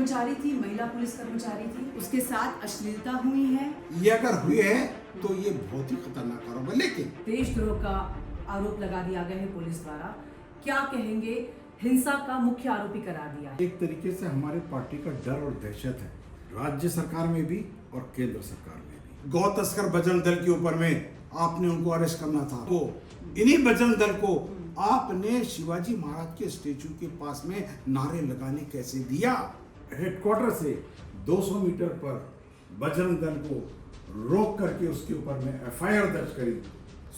कर्मचारी थी, महिला पुलिस कर्मचारी थी, उसके साथ अश्लीलता हुई है। ये अगर हुई है तो ये बहुत ही खतरनाक आरोप है। लेकिन देशद्रोह का आरोप लगा दिया गया है पुलिस द्वारा। क्या कहेंगे? हिंसा का मुख्य आरोपी करार दिया है। एक तरीके से हमारी पार्टी का डर और दहशत है, राज्य सरकार में भी और केंद्र सरकार में भी। गौ तस्कर बजरंग दल के ऊपर में आपने उनको अरेस्ट करना था, तो इन्हीं बजरंग दल को आपने शिवाजी महाराज के स्टेचू के पास में नारे लगाने कैसे दिया? हेडक्वार्टर से 200 मीटर पर बजरंग दल को रोक करके उसके ऊपर में एफआईआर दर्ज करी।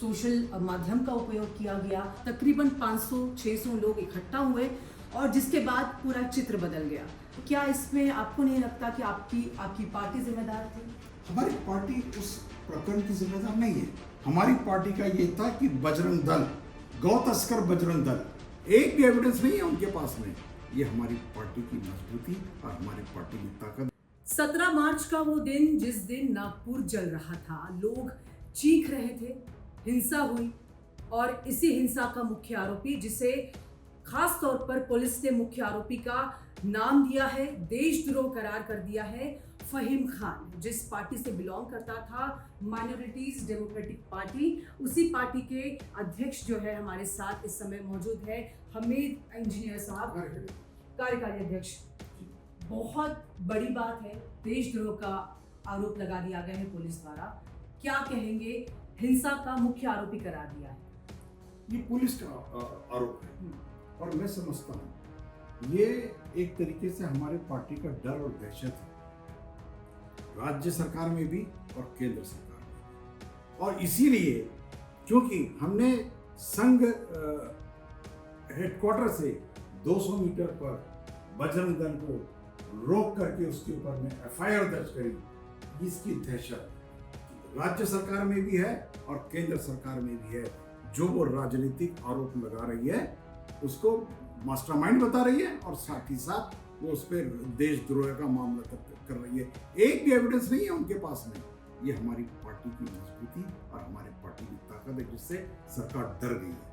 सोशल माध्यम का उपयोग किया गया, तकरीबन 500-600 लोग इकट्ठा हुए और जिसके बाद पूरा चित्र बदल गया। क्या इसमें आपको नहीं लगता कि आपकी पार्टी जिम्मेदार थी? हमारी पार्टी उस प्रकरण की जिम्मेदार नहीं है। हमारी पार्टी का ये था कि बजरंग दल, गौ तस्कर बजरंग दल, एक भी एविडेंस नहीं है उनके पास में। ये हमारी पार्टी की मजबूती और हमारी पार्टी की ताकत। 17 मार्च का वो दिन जिस दिन नागपुर जल रहा था, लोग चीख रहे थे, हिंसा हुई और इसी हिंसा का मुख्य आरोपी, जिसे खास तौर पर पुलिस ने मुख्य आरोपी का नाम दिया है, देशद्रोह करार कर दिया है, फहीम खान, जिस पार्टी से बिलोंग करता था, माइनॉरिटीज डेमोक्रेटिक पार्टी, उसी पार्टी के अध्यक्ष जो है हमारे साथ इस समय मौजूद है, हमीद इंजीनियर साहब, कार्यकारी अध्यक्ष। बहुत बड़ी बात है, देशद्रोह का आरोप लगा दिया गया है पुलिस द्वारा। क्या कहेंगे? हिंसा का मुख्य आरोपी करार दिया है। ये पुलिस का आरोप है और मैं समझता हूँ ये एक तरीके से हमारे पार्टी का डर और दहशत है, राज्य सरकार में भी और केंद्र सरकार में भी। और इसीलिए क्योंकि हमने संघ हेडक्वार्टर से 200 मीटर पर बजरंग दल को रोक करके उसके ऊपर में एफआईआर दर्ज करी, इसकी दहशत राज्य सरकार में भी है और केंद्र सरकार में भी है। जो वो राजनीतिक आरोप लगा रही है उसको मास्टरमाइंड बता रही है और साथ ही साथ वो उस पर देशद्रोह का मामला कर रही है। एक भी एविडेंस नहीं है उनके पास में। ये हमारी पार्टी की मजबूती और हमारी पार्टी की ताकत है, जिससे सरकार डर गई है।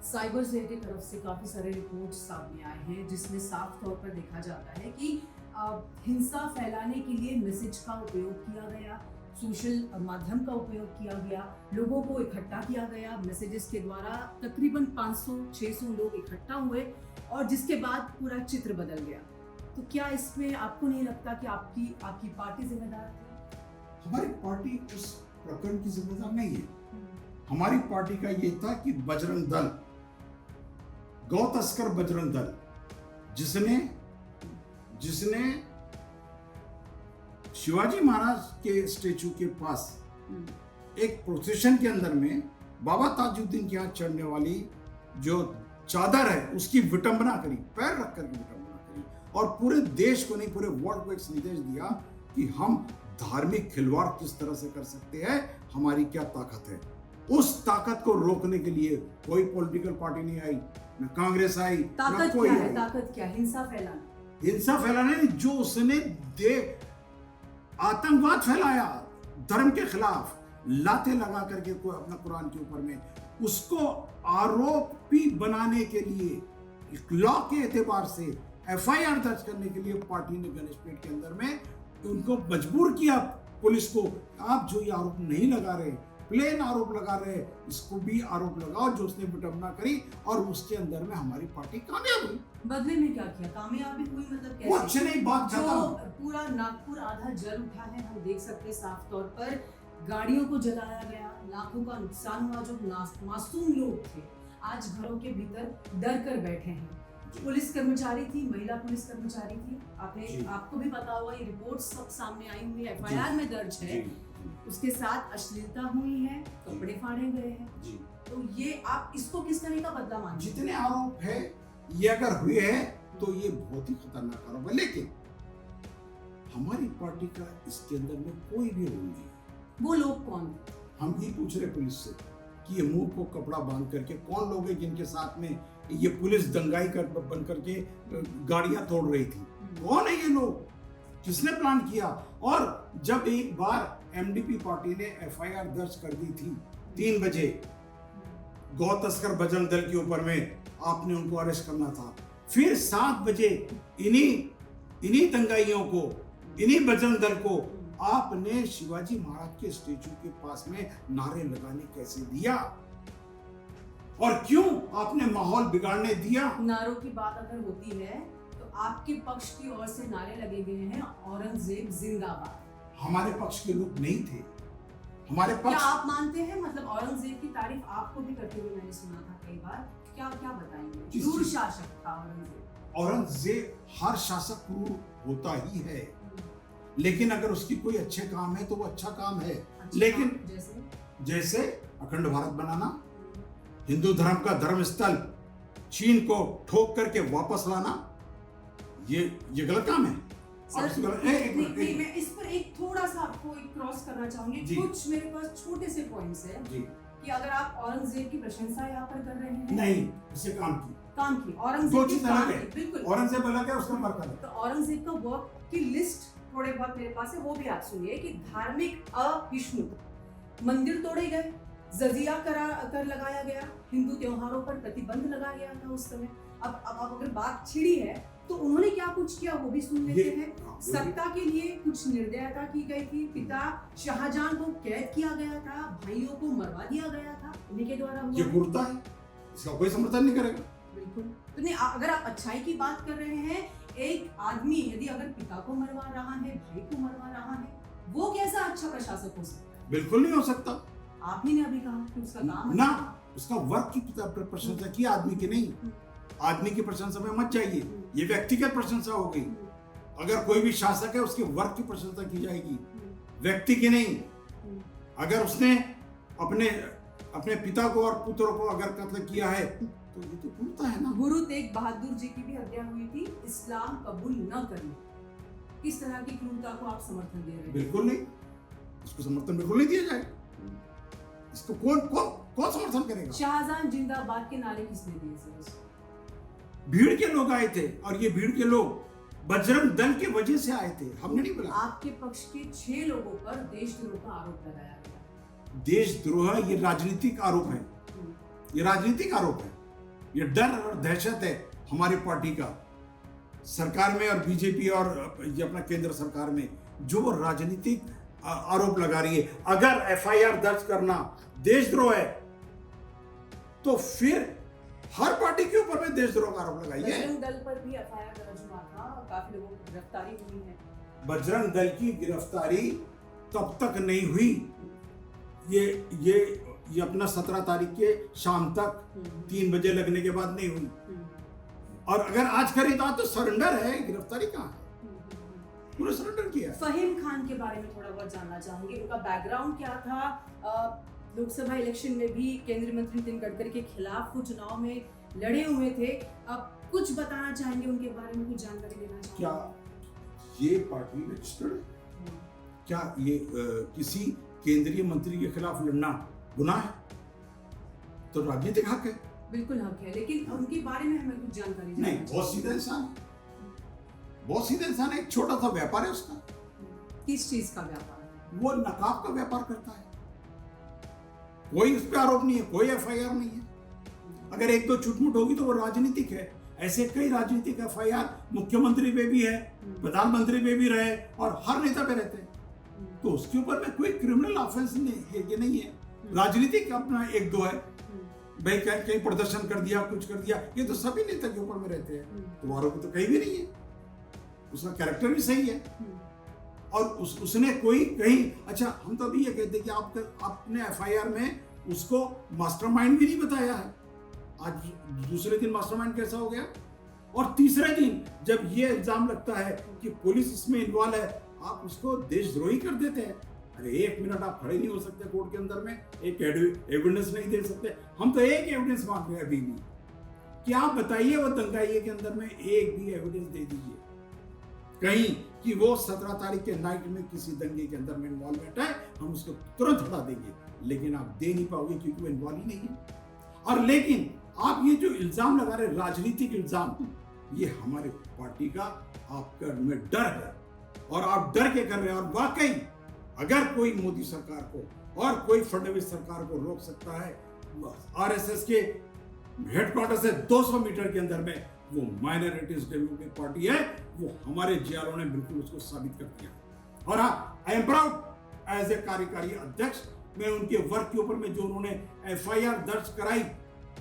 साइबर सेल की तरफ से काफी सारे रिपोर्ट्स सामने आए हैं जिसमें साफ तौर पर देखा जाता है कि हिंसा फैलाने के लिए मैसेज का उपयोग किया गया, सोशल माध्यम का उपयोग किया गया, लोगों को इकट्ठा किया गया मैसेजेस के द्वारा। तकरीबन 500-600 लोग इकट्ठा हुए और जिसके बाद पूरा चित्र बदल गया। तो क्या इसमें आपको नहीं लगता कि आपकी पार्टी जिम्मेदार थी? हमारी पार्टी उस प्रकरण की जिम्मेदार नहीं है। हमारी पार्टी का ये था कि बजरंग दल, गौ तस्कर बजरंग दल, जिसने शिवाजी महाराज के स्टेचू के पास एक प्रोसेशन के अंदर में बाबा ताजुद्दीन के यहाँ चढ़ने वाली जो चादर है उसकी विटंबना करी, पैर रख करके विटंबना करी और पूरे देश को नहीं पूरे वर्ल्ड को एक संदेश दिया कि हम धार्मिक खिलवाड़ किस तरह से कर सकते हैं, हमारी क्या ताकत है। उस ताकत को रोकने के लिए कोई पॉलिटिकल पार्टी नहीं आई, न कांग्रेस आई, न कोई आई। ताकत क्या? हिंसा फैलाना। हिंसा फैलाने जो उसने आतंकवाद फैलाया धर्म के खिलाफ, लाते लगा करके कोई अपना कुरान के ऊपर में, उसको आरोपी बनाने के लिए लॉ के एतबार से एफआईआर दर्ज करने के लिए पार्टी ने गणेशपेट के अंदर में उनको मजबूर किया पुलिस को, आप जो ये आरोप नहीं लगा रहे, प्लेन आरोप लगा रहे, इसको भी आरोप लगाओ, जो उसने विटंबना करी और उसके अंदर में हमारी पार्टी कामयाब हुई। बदले में क्या किया? कामयाबी हुई मतलब कैसे? कुछ नहीं, बात जो पूरा नागपुर आधा जल उठा है, हम देख सकते हैं साफ तौर पर। गाड़ियों को जलाया गया, लाखों का नुकसान हुआ। जो मासूम लोग थे आज घरों के भीतर डर कर बैठे हैं। पुलिस कर्मचारी थी, महिला पुलिस कर्मचारी थी, आपको भी पता होगा, ये रिपोर्ट्स सब सामने आई हुई है, एफआईआर में दर्ज है। उसके साथ अश्लीलता हुई है, कपड़े फाड़े गए हैं। तो ये आप इसको किस तरह का बदला मानते हैं? जितने आरोप है ये अगर हुए हैं तो ये बहुत ही खतरनाक आरोप है, लेकिन हमारी पार्टी का इसके अंदर में कोई भी रोल नहीं है। वो लोग कौन? हम ये पूछ रहे पुलिस से कि ये मुंह को कपड़ा बांध करके कौन लोग हैं जिनके साथ में ये पुलिस दंगाई बन करके गाड़ियां तोड़ रही थी, कौन है ये लोग, किसने प्लान किया? और जब एक बार एमडीपी पार्टी ने एफआईआर दर्ज कर दी थी 3 बजे गौ तस्कर बजरंग दल के ऊपर में, आपने उनको अरेस्ट करना था, फिर 7 बजे इन्हीं इन्हीं दंगाइयों को, इन्हीं बजरंग दल को आपने शिवाजी महाराज के स्टेचू के पास में नारे लगाने कैसे दिया? और क्यों आपने माहौल बिगाड़ने दिया? नारों की बात अगर होती है तो आपके पक्ष की ओर से नारे लगे गए हैं, औरंगजेब जिंदाबाद। हमारे पक्ष के लोग नहीं थे। हमारे क्या पक्ष, आप मानते हैं, मतलब औरंगजेब की तारीफ आपको भी करते हुए मैंने सुना था कई बार, क्या क्या बताएंगे? किस क्रूर चीज? शासक था औरंगजेब। औरंगजेब हर शासक क्रूर होता ही है, लेकिन अगर उसकी कोई अच्छे काम है तो वो अच्छा काम है। अच्छा, लेकिन जैसे अखंड भारत बनाना, हिंदू धर्म का धर्म स्थल चीन को ठोक करके वापस लाना, ये गलत काम है। सर, आप इसको गलत- नहीं, मैं इस पर एक थोड़ा सा आपको एक क्रॉस करना चाहूंगी। जी। कुछ मेरे पास छोटे से पॉइंट्स है जी कि अगर आप औरंगजेब की प्रशंसा यहाँ पर कर रहे हैं, नहीं, इसे काम की काम की दो औरंगजेब की चीज काम अलग है। की, बिल्कुल। औरंगजेब अलग है, उसका वर्क अलग है। तो औरंगजेब का वर्क की लिस्ट थोड़े बहुत मेरे पास है, वो भी आप सुनिए कि धार्मिक अहिष्णुता, मंदिर तोड़े गए, जजिया कर लगाया गया, हिंदू त्योहारों पर प्रतिबंध लगाया गया था उस समय। अब अगर बात छिड़ी है तो उन्होंने क्या कुछ किया वो भी सुन लेते हैं। सत्ता के लिए कुछ निर्दयता की गई थी, पिता शाहजहां को कैद किया गया था, भाइयों को मरवा दिया गया था, उन्हीं के द्वारा हुआ ये है। क्रूरता है, इसका कोई समर्थन नहीं करेगा। बिल्कुल। तो नहीं, अगर आप अच्छाई की बात कर रहे हैं, एक आदमी यदि अगर पिता को मरवा रहा है, भाई को मरवा रहा है, वो कैसा अच्छा प्रशासक हो सकता है? बिल्कुल नहीं हो सकता। आप ही ने अभी कहा कि उसका काम ना, उसका वर्क की प्रशंसा की, आदमी की नहीं। आदमी की प्रशंसा में मत जाइए, ये व्यक्तिगत प्रशंसा हो गई। अगर कोई भी शासक है उसके वर्क की प्रशंसा की जाएगी, व्यक्ति की नहीं। अगर उसने अपने पिता को और पुत्रों को अगर कत्ल किया है तो ये तो क्रूरता है ना। गुरु तेग बहादुर जी की भी हत्या हुई थी इस्लाम कबूल न करने। किस तरह की क्रूरता को आप समर्थन दे रहे हैं? बिल्कुल नहीं, इसको समर्थन बिल्कुल नहीं दिया जाएगा। इसको कौन समर्थन करेगा? शाहजहां जिंदाबाद के नारे किसने दिए सर? भीड़ के लोग आए थे, और ये भीड़ के लोग बजरंग दल की वजह से आए थे, हमने नहीं बोला। आपके पक्ष के 6 लोगों पर देशद्रोह का आरोप लगाया गया। देशद्रोह ये राजनीतिक आरोप है, ये राजनीतिक आरोप है, ये डर और दहशत है हमारी पार्टी का सरकार में, और बीजेपी और ये अपना केंद्र सरकार में जो राजनीतिक आरोप लगा रही है। अगर एफआईआर दर्ज करना देशद्रोह है तो फिर हर पार्टी के ऊपर में देशद्रोह का आरोप लगाइए। बजरंग दल पर भी एफआईआर दर्ज हुआ था और काफी लोगों की गिरफ्तारी हुई है। बजरंग दल की गिरफ्तारी तब तक नहीं हुई, ये अपना 17 तारीख के शाम तक 3 बजे लगने के बाद नहीं हुई। और अगर आज करें तो सरेंडर है, गिरफ्तारी कहाँ है? पूरा सरेंडर किया। फहीम खान के बारे में थोड़ा बहुत जानना चाहूंगी, उनका बैकग्राउंड क्या था? लोकसभा इलेक्शन में भी केंद्रीय मंत्री नितिन गडकरी के खिलाफ वो चुनाव में लड़े हुए थे। अब कुछ बताना चाहेंगे उनके बारे में, कुछ जानकारी देना चाहेंगे? क्या ये पार्टी रजिस्टर्ड है? क्या ये किसी केंद्रीय मंत्री के खिलाफ लड़ना गुनाह है? तो राजनीतिक हक है। बिल्कुल हक है, लेकिन उनके बारे में हमें कुछ जानकारी नहीं, बहुत सीधा इंसान है, बहुत सीधा इंसान है। एक छोटा सा व्यापार है उसका। किस चीज का व्यापार है? वो नकाब का व्यापार करता है, कोई उस पर आरोप नहीं है, कोई एफआईआर नहीं है। अगर एक दो छुटमुट होगी तो वो राजनीतिक है। ऐसे कई राजनीतिक एफआईआर मुख्यमंत्री पे भी है, प्रधानमंत्री पे भी रहे और हर नेता पे रहते हैं, तो उसके ऊपर में कोई क्रिमिनल ऑफेंस नहीं, ये नहीं है। राजनीतिक अपना एक दो है, भाई कहीं प्रदर्शन कर दिया, कुछ कर दिया, ये तो सभी नेता के ऊपर में रहते हैं, तो आरोपी तो कहीं भी नहीं है, उसका कैरेक्टर भी सही है। और उसने कोई कहीं, अच्छा हम तो अभी ये कहते हैं कि आपने एफआईआर में उसको मास्टरमाइंड भी नहीं बताया है। आज दूसरे दिन मास्टरमाइंड कैसा हो गया, और तीसरे दिन जब ये इल्जाम लगता है कि पुलिस इसमें इन्वॉल्व है, आप उसको देशद्रोही कर देते हैं। अरे 1 मिनट आप खड़े नहीं हो सकते कोर्ट के अंदर में, एक एविडेंस नहीं दे सकते? हम तो एक एविडेंस मांग रहे हैं अभी भी, कि आप बताइए वो दंगाइये के अंदर में एक भी एविडेंस दे दीजिए कहीं कि वो 17 तारीख के नाइट में किसी दंगे के अंदर में इन्वॉल्वमेंट है, हम उसको तुरंत हटा देंगे। लेकिन आप दे नहीं पाओगे क्योंकि वो इन्वॉल्व ही नहीं है। और लेकिन आप ये जो इल्जाम लगा रहे, राजनीतिक इल्जाम, ये हमारे पार्टी का आपका में डर है, और आप डर के कर रहे हैं। और वाकई अगर कोई मोदी सरकार को और कोई फडणवीस सरकार को रोक सकता है, आरएसएस के हेडक्वार्टर से 200 मीटर के अंदर में वो माइनॉरिटीज डेमोक्रेटिक पार्टी है, वो हमारे जीआरओ ने बिल्कुल उसको साबित कर दिया। और हाँ, I am proud as a कार्यकारी अध्यक्ष, मैं उनके वर्क के ऊपर में जो उन्होंने एफआईआर दर्ज कराई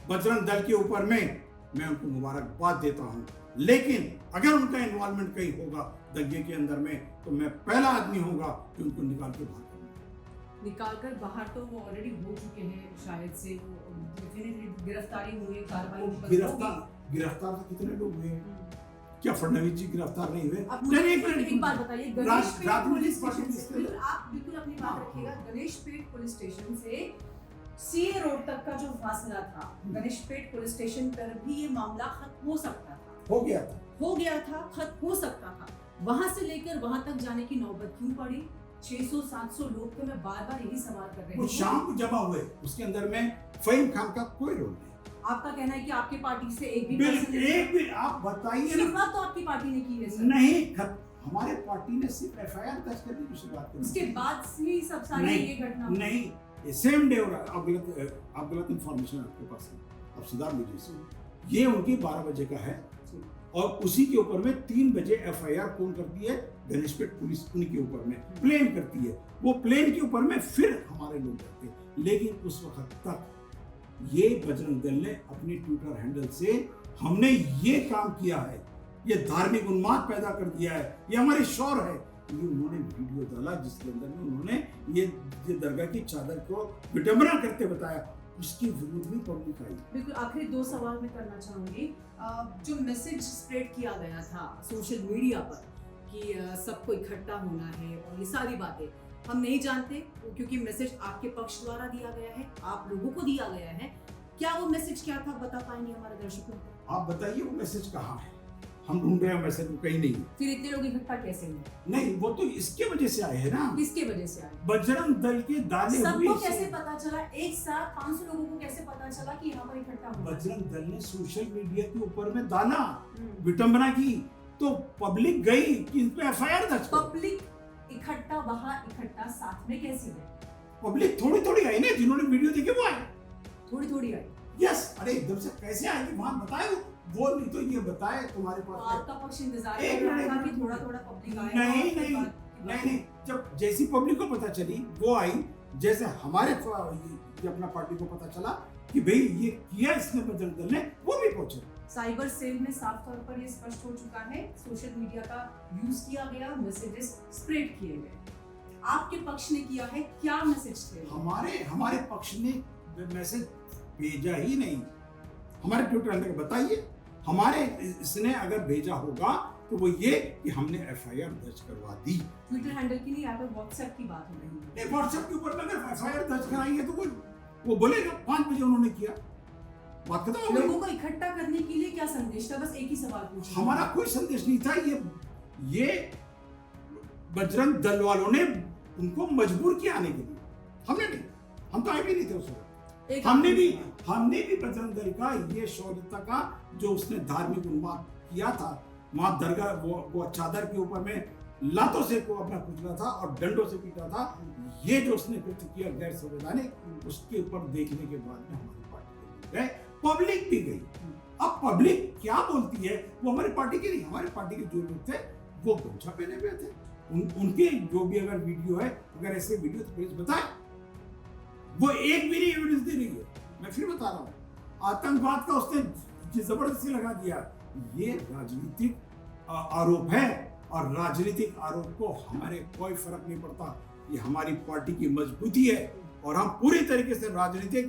बजरंग दल के ऊपर में, मैं उनको मुबारकबाद देता हूं। लेकिन अगर उनका इन्वॉल्वमेंट कहीं होगा दंगे के अंदर में, तो मैं पहला आदमी होगा कि उनको निकाल के बाहर करूंगा। निकाल कर बाहर तो वो ऑलरेडी हो चुके हैं, शायद से वो डेफिनेटली गिरफ्तारी हुई है, कार्रवाई गिरफ्तार तो कितने लोग हुए हैं? क्या फडणवीस जी गिरफ्तार नहीं हुए? अब मुझे एक बात बताइए, गणेशपेट पुलिस स्टेशन से, बिल्कुल आप बिल्कुल अपनी बात रखिएगा, गणेशपेट पुलिस स्टेशन से सीए रोड तक का जो फासला था, गणेशपेट पुलिस स्टेशन पर भी ये मामला खत्म हो सकता था, हो गया था, खत्म हो सकता था। वहां से लेकर वहां तक जाने की नौबत क्यों पड़ी? 600-700 लोग, तो मैं बार बार यही सवाल कर रही हूँ। वो शाम को जमा हुए, उसके अंदर में फहीम खान का कोई रोल नहीं। आपका कहना है कि आपकी पार्टी से एक भी आप बताइए, शुरुआत तो आपकी पार्टी ने की है सर। नहीं, हमारे पार्टी ने सिर्फ एफआईआर दर्ज करने की शुरुआत की, उसके बाद ही सब सारी ये घटना नहीं, ये सेम डे हो रहा है। आप गलत इंफॉर्मेशन आपके पास है, आप सुधार लीजिए इसे। ये उनकी 12 बजे का है और उसी के ऊपर में 3 बजे एफआईआर कौन करती है? गणेशपेट पुलिस उनके ऊपर में प्लेन करती है। वो प्लेन के ऊपर में फिर हमारे लोग जाते हैं। लेकिन उस वक्त तक ये बजरंग दल ने अपने ट्विटर हैंडल से हमने ये काम किया है, ये धार्मिक उन्माद पैदा कर दिया है, ये हमारी शौर है, ये उन्होंने वीडियो डाला जिसके अंदर में उन्होंने ये दरगाह की चादर को विडंबना करते बताया, उसके विरुद्ध में पब्लिक आई। बिल्कुल, आखिरी 2 सवाल मैं करना चाहूंगी। जो मैसेज स्प्रेड किया गया था सोशल मीडिया पर कि सबको इकट्ठा होना है और ये सारी बातें हम नहीं जानते, क्योंकि मैसेज आपके पक्ष द्वारा दिया गया है, आप लोगों को दिया गया है। क्या वो मैसेज क्या था, बता पाएंगे हमारे दर्शकों को? आप बताइए वो मैसेज कहाँ है? हम ढूंढ रहे हैं मैसेज, वो कहीं नहीं। फिर इतने लोग इकट्ठा कैसे हुए? नहीं, वो तो इसके वजह से आए हैं ना। किसके वजह से आए? बजरंग दल के दाने हुए। सबको कैसे पता चला? एक साथ 500 लोगों को कैसे पता चला कि यहाँ पर इकट्ठा हुआ? बजरंग दल ने सोशल मीडिया के ऊपर में डाला, विडंबना की, तो पब्लिक गई कि इन पे एफआईआर दर्ज करो। पब्लिक इकट्ठा वहां इकट्ठा साथ में कैसे हुए? पब्लिक थोड़ी थोड़ी आई ना, जिन्होंने वीडियो देखी वो आए। थोड़ी आई? यस। अरे एकदम से कैसे आएगी? वहां बताए वो नहीं तो ये बताए तुम्हारे पास। आपका पक्ष इंतजार कर रहा था कि थोड़ा पब्लिक आए। नहीं, जब जैसी पब्लिक को पता चली वो आई, जैसे हमारे अपना पार्टी को पता चला कि भाई ये किया इसने बजरंग दल ने, वो भी पहुंचे। साइबर सेल में साफ तौर पर ये स्पष्ट हो चुका है, सोशल मीडिया का यूज किया गया, मैसेजेस स्प्रेड किए गए। आपके पक्ष ने किया है, क्या मैसेज थे? हमारे पक्ष ने मैसेज भेजा ही नहीं। हमारे ट्विटर हैंडल बताइए, हमारे इसने अगर भेजा होगा तो वो ये कि हमने एफआईआर दर्ज करवा दी। ट्विटर हैंडल की नहीं, यहाँ पे व्हाट्सएप की बात हो रही है। नहीं, व्हाट्सएप के ऊपर में अगर एफआईआर दर्ज कराएंगे तो वो बोलेगा 5 बजे उन्होंने किया। बात खत्म हो गई। लोगों को इकट्ठा करने के लिए क्या संदेश था? बस एक ही सवाल पूछा। हमारा कोई संदेश नहीं था। ये बजरंग दल वालों ने उनको मजबूर किया आने के लिए, हमने नहीं। हम तो आए भी नहीं थे उस वक्त। हमने भी बजरंग दल का ये शौर्यता का जो उसने धार्मिक उन्माद किया था, वहां दरगाह वो चादर के ऊपर में लातों से को अपना कुचला था और डंडों से पीटा था, ये जो उसने कृत्य किया गैर संवैधानिक, उसके ऊपर देखने के बाद में हमारी पार्टी के गए, पब्लिक भी गई। अब पब्लिक क्या बोलती है वो हमारी पार्टी की नहीं, हमारी पार्टी के जो लोग थे वो गमछा पहने हुए थे। उनके जो भी अगर वीडियो है, अगर ऐसे वीडियो तो प्लीज बताएं। वो एक भी नहीं एविडेंस दे रही है। मैं फिर बता रहा हूँ, आतंकवाद का उसने जबरदस्ती लगा दिया। ये राजनीतिक आरोप है और राजनीतिक आरोप को हमारे कोई फर्क नहीं पड़ता। ये हमारी पार्टी की मजबूती है और हम पूरी तरीके से राजनीतिक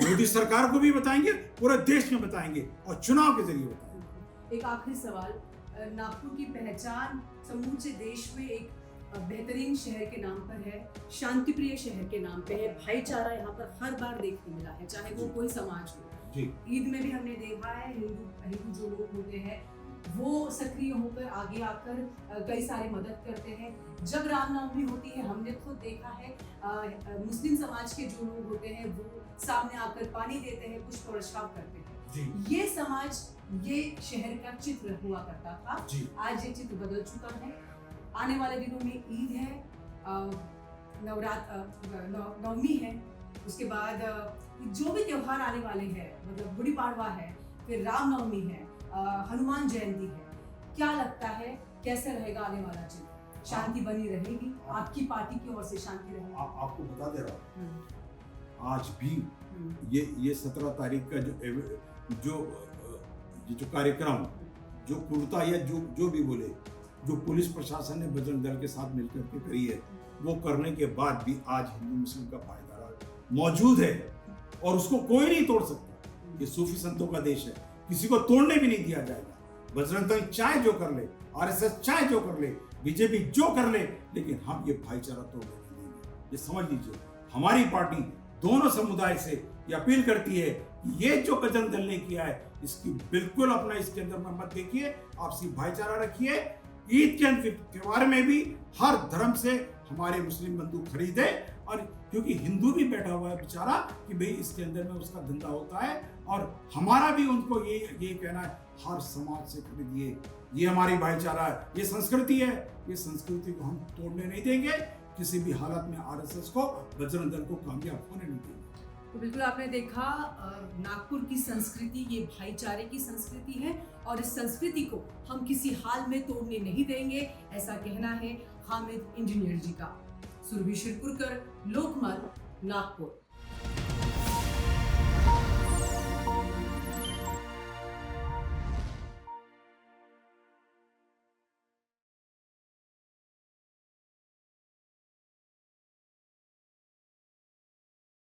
मोदी सरकार को भी बताएंगे, पूरे देश में बताएंगे और चुनाव के जरिए बताएंगे। एक आखिरी सवाल, नागपुर की पहचान समूचे देश में एक बेहतरीन शहर के नाम पर है, शांतिप्रिय शहर के नाम पे है, भाईचारा यहाँ पर हर बार देखने मिला है, चाहे वो कोई समाज हो। ईद में भी हमने देखा है हिंदू जो लोग होते हैं वो सक्रिय होकर आगे आकर कई सारे मदद करते हैं। जब रामनवमी होती है हमने खुद देखा है, मुस्लिम समाज के जो लोग होते हैं वो सामने आकर पानी देते हैं, पुष्प वर्षाव करते हैं। ये समाज, ये शहर का चित्र हुआ करता था, आज ये चित्र बदल चुका है। आने वाले दिनों में ईद है, नवमी है, उसके बाद जो भी त्योहार आने वाले हैं, मतलब गुड़ी पाड़वा है, फिर रामनवमी है, हनुमान जयंती है। क्या लगता है कैसे रहेगा आने वाला चित्र? शांति बनी रहेगी? आपकी पार्टी की ओर से शांति रहेगी? आपको बता दे रहा हूँ, आज भी हम्म, ये 17 तारीख का जो ये जो कार्यक्रम, जो क्रूरता या जो भी बोले, जो पुलिस प्रशासन ने बजरंग दल के साथ मिलकर के करी है, वो करने के बाद भी आज हिंदू मुस्लिम का भाईचारा मौजूद है और उसको कोई नहीं तोड़ सकता। ये सूफी संतों का देश है, किसी को तोड़ने भी नहीं दिया जाएगा। बजरंग दल चाहे जो कर ले, आरएसएस चाहे जो कर ले, बीजेपी जो कर ले, लेकिन हम ये भाईचारा तोड़ने नहीं देंगे। ये समझ लीजिए, हमारी पार्टी दोनों समुदाय से ये अपील करती है कि ये जो बजरंग दल ने किया है, इसकी बिल्कुल अपना इसके अंदर में मत देखिए, आपसी भाईचारा रखिए। ईद के त्योहार में भी हर धर्म से हमारे मुस्लिम बंधु खरीदे, और क्योंकि हिंदू भी बैठा हुआ है बेचारा कि भाई इसके अंदर में उसका धंधा होता है, और हमारा भी उनको ये कहना है, हर समाज से खरीदिए, ये हमारी भाईचारा है, ये संस्कृति है, ये संस्कृति को हम तोड़ने नहीं देंगे। किसी भी हालत में आरएसएस को, बजरंग दल को कामयाब होने नहीं देंगे। तो बिल्कुल आपने देखा, नागपुर की संस्कृति ये भाईचारे की संस्कृति है और इस संस्कृति को हम किसी हाल में तोड़ने नहीं देंगे, ऐसा कहना है हामिद इंजीनियर जी का। सुरभि शिरपुरकर, लोकमत, नागपुर।